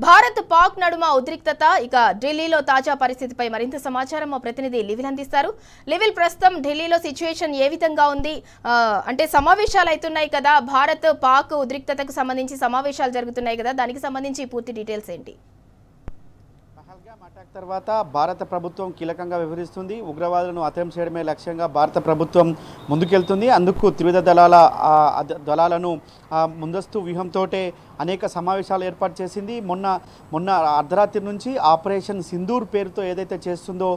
భారత్ పాక్ నడుమ ఉద్రిక్తత ఇక ఢిల్లీలో తాజా పరిస్థితిపై మరింత సమాచారం మా ప్రతినిధి లివిల్ అందిస్తారు. లివిల్, ప్రస్తుతం ఢిల్లీలో సిచ్యువేషన్ ఏ విధంగా ఉంది? అంటే సమావేశాలు అవుతున్నాయి కదా, భారత్ పాక్ ఉద్రిక్తతకు సంబంధించి సమావేశాలు జరుగుతున్నాయి కదా, దానికి సంబంధించి పూర్తి డీటెయిల్స్ ఏంటి? అటాక్ తర్వాత భారత ప్రభుత్వం కీలకంగా వ్యవహరిస్తుంది. ఉగ్రవాదులను హతం చేయడమే లక్ష్యంగా భారత ప్రభుత్వం ముందుకెళ్తుంది. అందుకు త్రివిధ దళాలను ముందస్తు వ్యూహంతో అనేక సమావేశాలు ఏర్పాటు చేసింది. మొన్న అర్ధరాత్రి నుంచి ఆపరేషన్ సింధూర్ పేరుతో ఏదైతే చేస్తుందో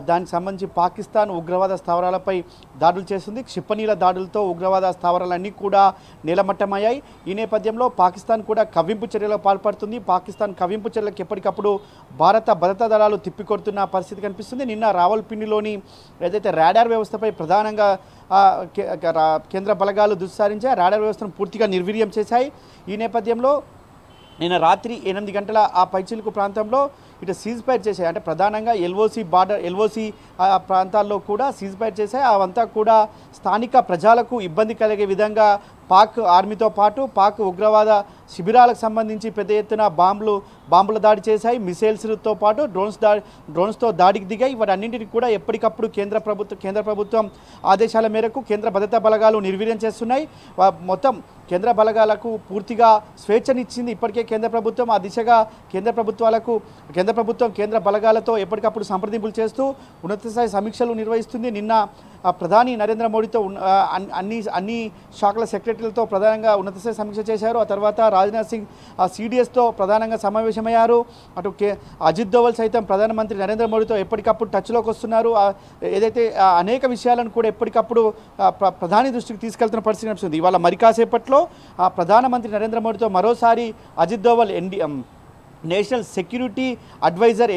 దానికి సంబంధించి పాకిస్తాన్ ఉగ్రవాద స్థావరాలపై దాడులు చేస్తుంది. క్షిపణిల దాడులతో ఉగ్రవాద స్థావరాలన్నీ కూడా నేలమట్టమయ్యాయి. ఈ నేపథ్యంలో పాకిస్తాన్ కూడా కవ్వింపు చర్యలకు పాల్పడుతుంది. పాకిస్తాన్ కవ్వింపు చర్యలకు ఎప్పటికప్పుడు భారత భద్రతా దళాలు తిప్పికొడుతున్న పరిస్థితి కనిపిస్తుంది. నిన్న రావల్పిండిలోని ఏదైతే రాడార్ వ్యవస్థపై ప్రధానంగా కేంద్ర బలగాలు దుస్సారించాయి. రాడార్ వ్యవస్థను పూర్తిగా నిర్వీర్యం చేశాయి. ఈ నేపథ్యంలో నిన్న రాత్రి 8 గంటల ఆ పైచిలుకు ప్రాంతంలో ఇటు సీజ్ ఫైర్ చేశాయి. అంటే ప్రధానంగా ఎల్ఓసి ప్రాంతాల్లో కూడా సీజ్ ఫైర్ చేశాయి. అవంతా కూడా స్థానిక ప్రజలకు ఇబ్బంది కలిగే విధంగా పాక్ ఆర్మీతో పాటు పాక్ ఉగ్రవాద శిబిరాలకు సంబంధించి పెద్ద ఎత్తున బాంబుల దాడి చేశాయి. మిసైల్స్తో పాటు డ్రోన్స్తో దాడికి దిగాయి. వాటన్నింటినీ కూడా ఎప్పటికప్పుడు కేంద్ర ప్రభుత్వం ఆదేశాల మేరకు కేంద్ర భద్రతా బలగాలు నిర్వీర్యం చేస్తున్నాయి. మొత్తం కేంద్ర బలగాలకు పూర్తిగా స్వేచ్ఛనిచ్చింది ఇప్పటికే కేంద్ర ప్రభుత్వం. ఆ దిశగా కేంద్ర ప్రభుత్వం కేంద్ర బలగాలతో ఎప్పటికప్పుడు సంప్రదింపులు చేస్తూ ఉన్నతస్థాయి సమీక్షలు నిర్వహిస్తుంది. నిన్న ప్రధాని నరేంద్ర మోడీతో అన్ని శాఖల సెక్రటరీలతో ప్రధానంగా ఉన్నతస్థాయి సమీక్ష చేశారు. ఆ తర్వాత రాజ్నాథ్ సింగ్ సిడిఎస్తో ప్రధానంగా సమావేశమయ్యారు. అటు అజిత్ దోవల్ సైతం ప్రధానమంత్రి నరేంద్ర మోడీతో ఎప్పటికప్పుడు టచ్లోకి వస్తున్నారు. ఏదైతే అనేక విషయాలను కూడా ఎప్పటికప్పుడు ప్రధాని దృష్టికి తీసుకెళ్తున్న పరిస్థితి కనిపిస్తుంది. ఇవాళ మరి కాసేపట్లో ప్రధానమంత్రి నరేంద్ర మోడీతో మరోసారి Ajit Doval national security advisor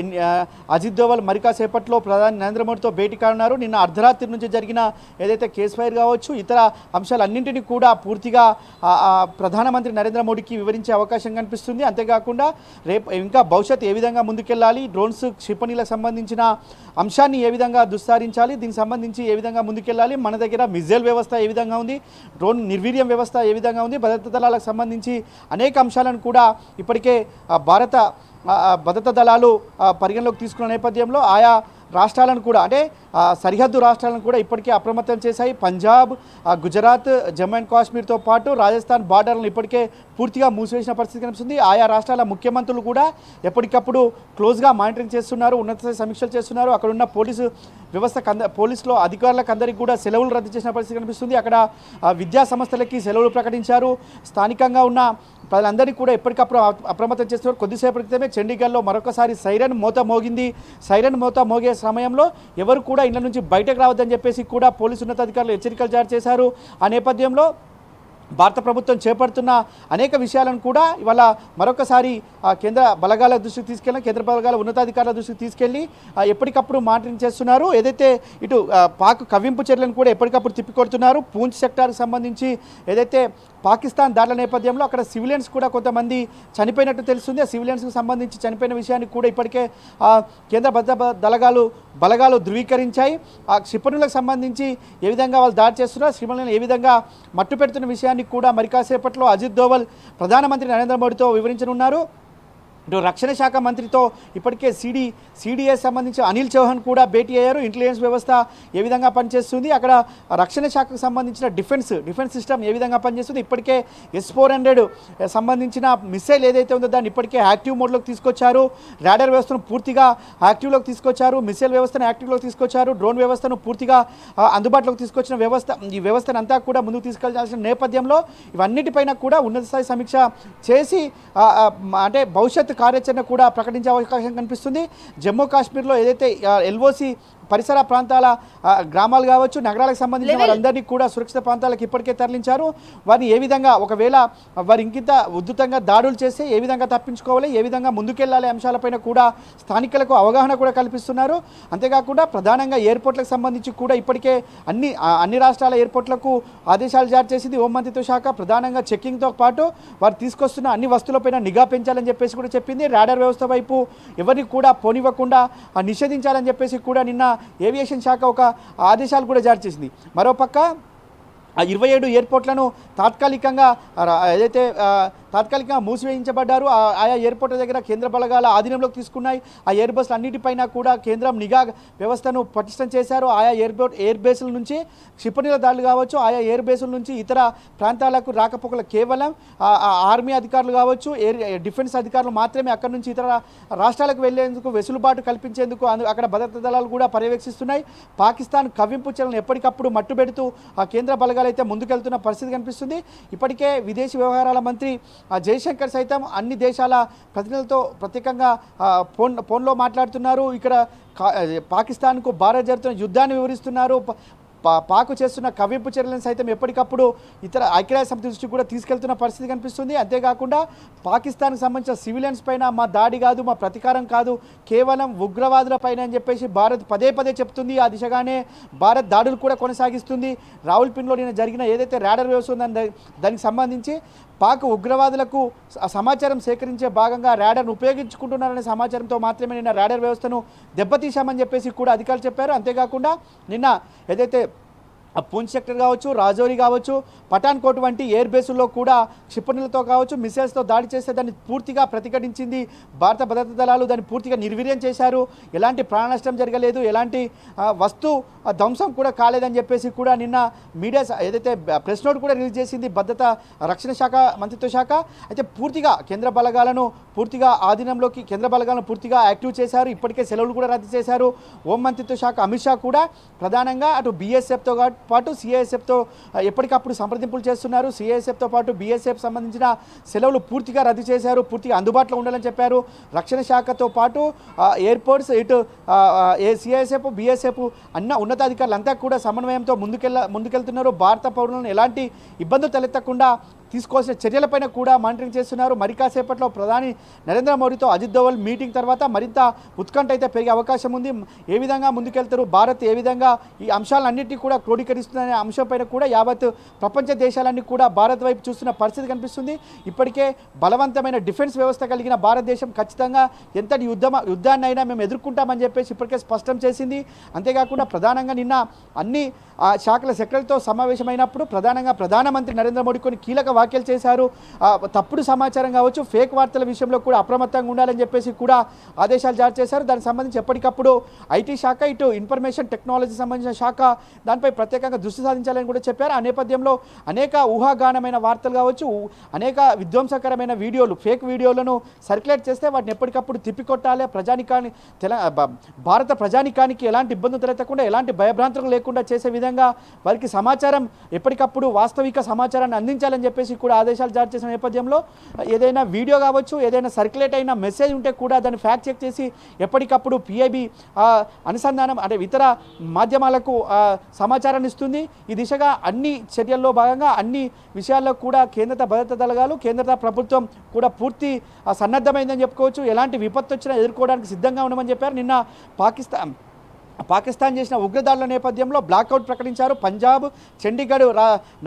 Ajit Doval మరి కాసేపట్లో ప్రధాని నరేంద్ర మోడీతో భేటీ కానున్నారు. నిన్న అర్ధరాత్రి నుంచి జరిగిన ఏదైతే కేస్ ఫైర్ కావచ్చు, ఇతర అంశాలన్నింటినీ కూడా పూర్తిగా ప్రధానమంత్రి నరేంద్ర మోడీకి వివరించే అవకాశం కనిపిస్తుంది. అంతేకాకుండా రేపు ఇంకా భవిష్యత్ ఏ విధంగా ముందుకెళ్ళాలి, డ్రోన్స్ క్షిపణిలకు సంబంధించిన అంశాన్ని ఏ విధంగా దుస్సారించాలి, దీనికి సంబంధించి ఏ విధంగా ముందుకెళ్ళాలి, మన దగ్గర మిజైల్ వ్యవస్థ ఏ విధంగా ఉంది, డ్రోన్ నిర్వీర్యం వ్యవస్థ ఏ విధంగా ఉంది, భద్రతా దళాలకు సంబంధించి అనేక అంశాలను కూడా ఇప్పటికే భారత భద్రతా దళాలు పరిగణలోకి తీసుకున్న నేపథ్యంలో ఆయా రాష్ట్రాలను కూడా అంటే సరిహద్దు రాష్ట్రాలను కూడా ఇప్పటికే అప్రమత్తం చేశాయి. పంజాబ్, గుజరాత్, జమ్మూ అండ్ కాశ్మీర్తో పాటు రాజస్థాన్ బార్డర్లను ఇప్పటికే పూర్తిగా మూసివేసిన పరిస్థితి కనిపిస్తుంది. ఆయా రాష్ట్రాల ముఖ్యమంత్రులు కూడా ఎప్పటికప్పుడు క్లోజ్గా మానిటరింగ్ చేస్తున్నారు, ఉన్నత సమీక్షలు చేస్తున్నారు. అక్కడున్న పోలీసులో అధికారులకు అందరికీ కూడా సెలవులు రద్దు చేసిన పరిస్థితి కనిపిస్తుంది. అక్కడ విద్యా సంస్థలకి సెలవులు ప్రకటించారు. స్థానికంగా ఉన్న ప్రజలందరినీ కూడా ఎప్పటికప్పుడు అప్రమత్తం చేస్తున్నారు. కొద్దిసేపటి క్రితమే చండీగఢ్లో మరొకసారి సైరన్ మోత మోగింది. సైరన్ మోత మోగే సమయంలో ఎవరు కూడా ఇళ్ల నుంచి బయటకు రావద్దని చెప్పేసి కూడా పోలీసు ఉన్నతాధికారులు హెచ్చరికలు జారీ చేశారు. ఆ నేపథ్యంలో భారత ప్రభుత్వం చేపడుతున్న అనేక విషయాలను కూడా ఇవాళ మరొకసారి కేంద్ర బలగాల దృష్టికి తీసుకెళ్ళి కేంద్ర బలగాల ఉన్నతాధికారుల దృష్టికి తీసుకెళ్ళి ఎప్పటికప్పుడు మానిటరింగ్ చేస్తున్నారు. ఏదైతే ఇటు పాక్ కవ్వింపు చర్యలను కూడా ఎప్పటికప్పుడు తిప్పికొడుతున్నారు. పూంచ్ సెక్టార్కి సంబంధించి ఏదైతే పాకిస్తాన్ దాడుల నేపథ్యంలో అక్కడ సివిలియన్స్ కూడా కొంతమంది చనిపోయినట్టు తెలుస్తుంది. ఆ సివిలియన్స్కి సంబంధించి చనిపోయిన విషయాన్ని కూడా ఇప్పటికే కేంద్ర భద్రతా బలగాలు ధృవీకరించాయి. ఆ క్షిపణులకు సంబంధించి ఏ విధంగా వాళ్ళు దాడి చేస్తున్నారు, క్షిపణులను ఏ విధంగా మట్టు పెడుతున్న విషయాన్ని కూడా మరి కాసేపట్లో అజిత్ దోవల్ ప్రధానమంత్రి నరేంద్ర మోడీతో వివరించనున్నారు. ఇటు రక్షణ శాఖ మంత్రితో ఇప్పటికే సిడిఎస్ సంబంధించి అనిల్ చౌహాన్ కూడా భేటీ అయ్యారు. ఇంటెలిజెన్స్ వ్యవస్థ ఏ విధంగా పనిచేస్తుంది, అక్కడ రక్షణ శాఖకు సంబంధించిన డిఫెన్స్ సిస్టమ్ ఏ విధంగా పనిచేస్తుంది, ఇప్పటికే S-400 సంబంధించిన మిసైల్ ఏదైతే ఉందో దాన్ని ఇప్పటికే యాక్టివ్ మోడ్లోకి తీసుకొచ్చారు. రాడార్ వ్యవస్థను పూర్తిగా యాక్టివ్లోకి తీసుకొచ్చారు. మిసైల్ వ్యవస్థను యాక్టివ్లోకి తీసుకొచ్చారు. డ్రోన్ వ్యవస్థను పూర్తిగా అందుబాటులోకి తీసుకొచ్చిన ఈ వ్యవస్థను అంతా కూడా ముందుకు తీసుకెళ్లాల్సిన నేపథ్యంలో ఇవన్నిటిపైన కూడా ఉన్నత స్థాయి సమీక్ష చేసి అంటే భవిష్యత్ కార్యాచరణ కూడా ప్రకటించే అవకాశం కనిపిస్తుంది. జమ్మూ కాశ్మీర్లో ఏదైతే ఎల్ఓసి పరిసర ప్రాంతాల గ్రామాలు కావచ్చు, నగరాలకు సంబంధించిన వాళ్ళందరినీ కూడా సురక్షిత ప్రాంతాలకు ఇప్పటికే తరలించారు. వారిని ఏ విధంగా ఒకవేళ వారు ఇంకింత ఉద్ధృతంగా దాడులు చేస్తే ఏ విధంగా తప్పించుకోవాలి, ఏ విధంగా ముందుకెళ్లాలి అంశాలపైన కూడా స్థానికులకు అవగాహన కూడా కల్పిస్తున్నారు. అంతేకాకుండా ప్రధానంగా ఎయిర్పోర్ట్లకు సంబంధించి కూడా ఇప్పటికే అన్ని రాష్ట్రాల ఎయిర్పోర్ట్లకు ఆదేశాలు జారీ చేసింది హోంమంత్రిత్వ శాఖ. ప్రధానంగా చెక్కింగ్తో పాటు వారు తీసుకొస్తున్న అన్ని వస్తువులపైన నిఘా పెంచాలని చెప్పేసి కూడా చెప్పింది. రాడార్ వ్యవస్థ వైపు ఎవరిని కూడా పోనివ్వకుండా నిషేధించాలని చెప్పేసి కూడా నిన్న ఏవియేషన్ శాఖ ఒక ఆదేశాలు కూడా జారీ చేసింది. మరోపక్క ఆ 27 ఎయిర్పోర్ట్లను తాత్కాలికంగా ఏదైతే తాత్కాలికంగా మూసివేయించబడ్డారు. ఆయా ఎయిర్పోర్ట్ల దగ్గర కేంద్ర బలగాల ఆధీనంలోకి తీసుకున్నాయి. ఆ ఎయిర్ బస్సులు అన్నిటిపైన కూడా కేంద్రం నిఘా వ్యవస్థను పటిష్టం చేశారు. ఆయా ఎయిర్ బేసుల నుంచి క్షిపణుల దాడులు కావచ్చు, ఆయా ఎయిర్ బేసుల నుంచి ఇతర ప్రాంతాలకు రాకపోకలు కేవలం ఆర్మీ అధికారులు కావచ్చు, డిఫెన్స్ అధికారులు మాత్రమే అక్కడి నుంచి ఇతర రాష్ట్రాలకు వెళ్లేందుకు వెసులుబాటు కల్పించేందుకు అక్కడ భద్రతా దళాలు కూడా పర్యవేక్షిస్తున్నాయి. పాకిస్తాన్ కవ్వింపు చర్యలను ఎప్పటికప్పుడు మట్టుబెడుతూ ఆ కేంద్ర బలగాలు అయితే ముందుకెళ్తున్న పరిస్థితి కనిపిస్తుంది. ఇప్పటికే విదేశీ వ్యవహారాల మంత్రి జయశంకర్ సైతం అన్ని దేశాల ప్రతినిధులతో ప్రత్యేకంగా ఫోన్లో మాట్లాడుతున్నారు. ఇక్కడ పాకిస్తాన్కు భారత్ జరుగుతున్న యుద్ధాన్ని వివరిస్తున్నారు. పాకు చేస్తున్న కవ్వింపు చర్యలను సైతం ఎప్పటికప్పుడు ఇతర ఐక్యరాజ్య సమితి దృష్టికి కూడా తీసుకెళ్తున్న పరిస్థితి కనిపిస్తుంది. అంతేకాకుండా పాకిస్తాన్కి సంబంధించిన సివిలియన్స్ పైన మా దాడి కాదు, మా ప్రతీకారం కాదు, కేవలం ఉగ్రవాదుల పైన అని చెప్పేసి భారత్ పదే పదే చెప్తుంది. ఆ దిశగానే భారత్ దాడులు కూడా కొనసాగిస్తుంది. రావుల్పిండిలో నిన్న జరిగిన ఏదైతే ర్యాడర్ వ్యవస్థ ఉందో దానికి సంబంధించి పాక్ ఉగ్రవాదులకు సమాచారం సేకరించే భాగంగా ర్యాడర్ను ఉపయోగించుకుంటున్నారనే సమాచారంతో మాత్రమే నిన్న ర్యాడర్ వ్యవస్థను దెబ్బతీశామని చెప్పేసి కూడా అధికారులు చెప్పారు. అంతేకాకుండా నిన్న ఏదైతే పూంచ్ సెక్టర్ కావచ్చు, రాజౌరి కావచ్చు, పఠాన్కోట్ వంటి ఎయిర్ బేసుల్లో కూడా క్షిపణులతో కావచ్చు, మిసైల్స్తో దాడి చేస్తే దాన్ని పూర్తిగా ప్రతిఘటించింది భారత భద్రతా దళాలు. దాన్ని పూర్తిగా నిర్వీర్యం చేశారు. ఎలాంటి ప్రాణ నష్టం జరగలేదు, ఎలాంటి వస్తు ధ్వంసం కూడా కాలేదని చెప్పేసి కూడా నిన్న మీడియా ఏదైతే ప్రెస్ నోట్ కూడా రిలీజ్ చేసింది భద్రతా రక్షణ శాఖ మంత్రిత్వ శాఖ. అయితే పూర్తిగా కేంద్ర బలగాలను పూర్తిగా ఆధీనంలోకి కేంద్ర బలగాలను పూర్తిగా యాక్టివ్ చేశారు. ఇప్పటికే సెలవులు కూడా రద్దు చేశారు. హోం మంత్రిత్వ శాఖ అమిత్ షా కూడా ప్రధానంగా అటు బీఎస్ఎఫ్తో పాటు సిఐఎస్ఎఫ్తో ఎప్పటికప్పుడు సంప్రదింపులు చేస్తున్నారు. సిఐఎస్ఎఫ్తో పాటు బీఎస్ఎఫ్ సంబంధించిన సెలవులు పూర్తిగా రద్దు చేశారు. పూర్తిగా అందుబాటులో ఉండాలని చెప్పారు. రక్షణ శాఖతో పాటు ఎయిర్పోర్ట్స్ ఇటు సిఐఎస్ఎఫ్ బీఎస్ఎఫ్ అన్న ఉన్నతాధికారులు అంతా కూడా సమన్వయంతో ముందుకెళ్తున్నారు. భారత పౌరులను ఎలాంటి ఇబ్బందులు తలెత్తకుండా తీసుకోవాల్సిన చర్యలపైన కూడా మానిటరింగ్ చేస్తున్నారు. మరి కాసేపట్లో ప్రధాని నరేంద్ర మోడీతో అజిత్ దోవల్ మీటింగ్ తర్వాత మరింత ఉత్కంఠ అయితే పెరిగే అవకాశం ఉంది. ఏ విధంగా ముందుకెళ్తారు, భారత్ ఏ విధంగా ఈ అంశాలన్నింటినీ కూడా క్రోడీకరిస్తుందనే అంశంపైన కూడా యావత్ ప్రపంచ దేశాలన్నీ కూడా భారత్ వైపు చూస్తున్న పరిస్థితి కనిపిస్తుంది. ఇప్పటికే బలవంతమైన డిఫెన్స్ వ్యవస్థ కలిగిన భారతదేశం ఖచ్చితంగా ఎంతటి యుద్ధాన్ని అయినా మేము ఎదుర్కొంటామని చెప్పేసి ఇప్పటికే స్పష్టం చేసింది. అంతేకాకుండా ప్రధానంగా నిన్న అన్ని శాఖల సెక్రటరీతో సమావేశమైనప్పుడు ప్రధానంగా ప్రధానమంత్రి నరేంద్ర మోడీ కొన్ని కీలక వ్యాఖ్యలు చేశారు. తప్పుడు సమాచారం కావచ్చు, ఫేక్ వార్తల విషయంలో కూడా అప్రమత్తంగా ఉండాలని చెప్పేసి కూడా ఆదేశాలు జారీ చేశారు. దానికి సంబంధించి ఎప్పటికప్పుడు ఐటీ శాఖ ఇటు ఇన్ఫర్మేషన్ టెక్నాలజీ సంబంధించిన శాఖ దానిపై ప్రత్యేకంగా దృష్టి సాధించాలని కూడా చెప్పారు. ఆ నేపథ్యంలో అనేక ఊహాగానమైన వార్తలు కావచ్చు, అనేక విధ్వంసకరమైన వీడియోలు, ఫేక్ వీడియోలను సర్క్యులేట్ చేస్తే వాటిని ఎప్పటికప్పుడు తిప్పికొట్టాలి. భారత ప్రజానికానికి ఎలాంటి ఇబ్బందులు తలెత్తకుండా, ఎలాంటి భయభ్రాంతులు లేకుండా చేసే విధంగా వారికి సమాచారం ఎప్పటికప్పుడు వాస్తవిక సమాచారాన్ని అందించాలని చెప్పేసి కూడా ఆదేశాలు జారీ చేసిన నేపథ్యంలో ఏదైనా వీడియో కావచ్చు, ఏదైనా సర్క్యులేట్ అయిన మెసేజ్ ఉంటే కూడా దాన్ని ఫ్యాక్ట్ చెక్ చేసి ఎప్పటికప్పుడు పిఐబి అనుసంధానం అంటే ఇతర మాధ్యమాలకు సమాచారాన్ని ఇస్తుంది. ఈ దిశగా అన్ని చర్యల్లో భాగంగా అన్ని విషయాల్లో కూడా కేంద్ర భద్రతా దళాలు, కేంద్ర ప్రభుత్వం కూడా పూర్తి సన్నద్ధమైందని చెప్పుకోవచ్చు. ఎలాంటి విపత్తు వచ్చినా ఎదుర్కోవడానికి సిద్ధంగా ఉన్నామని చెప్పారు. నిన్న పాకిస్తాన్ చేసిన ఉగ్రదాడుల నేపథ్యంలో బ్లాక్అవుట్ ప్రకటించారు. పంజాబ్, చండీగఢ్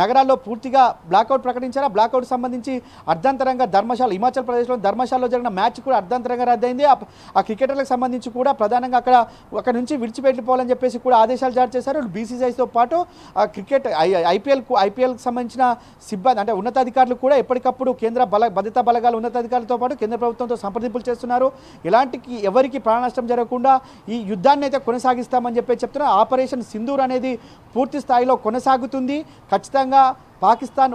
నగరాల్లో పూర్తిగా బ్లాక్అవుట్ ప్రకటించారు. ఆ బ్లాక్అవుట్ సంబంధించి అర్ధంతరంగా హిమాచల్ ప్రదేశ్లో ధర్మశాలలో జరిగిన మ్యాచ్ కూడా అర్ధంతరంగా రద్దయింది. ఆ క్రికెటర్లకు సంబంధించి కూడా ప్రధానంగా అక్కడ నుంచి విడిచిపెట్టిపోవాలని చెప్పేసి కూడా ఆదేశాలు జారీ చేశారు. బీసీసీఐతో పాటు క్రికెట్ ఐపీఎల్కి సంబంధించిన సిబ్బంది అంటే ఉన్నతాధికారులు కూడా ఎప్పటికప్పుడు కేంద్ర భద్రతా బలగాల ఉన్నతాధికారులతో పాటు కేంద్ర ప్రభుత్వంతో సంప్రదింపులు చేస్తున్నారు. ఎవరికి ప్రాణ నష్టం జరగకుండా ఈ యుద్ధాన్ని అయితే కొనసాగిస్తామని చెప్పి చెప్తున్నారు. ఆపరేషన్ సింధూర్ అనేది పూర్తి స్థాయిలో కొనసాగుతుంది. ఖచ్చితంగా పాకిస్తాన్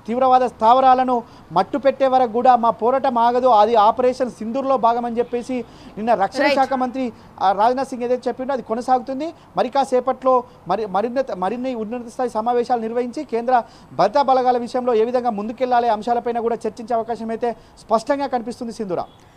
తీవ్రవాద స్థావరాలను మట్టు పెట్టే వరకు కూడా మా పోరాటం ఆగదు. అది ఆపరేషన్ సింధూర్లో భాగమని చెప్పేసి నిన్న రక్షణ శాఖ మంత్రి రాజ్నాథ్ సింగ్ ఏదైతే చెప్పిండో అది కొనసాగుతుంది. మరి కాసేపట్లో మరిన్ని ఉన్నత స్థాయి సమావేశాలు నిర్వహించి కేంద్ర భద్రతా బలగాల విషయంలో ఏ విధంగా ముందుకెళ్లాలే అంశాలపైన కూడా చర్చించే అవకాశం అయితే స్పష్టంగా కనిపిస్తుంది. సింధూరా.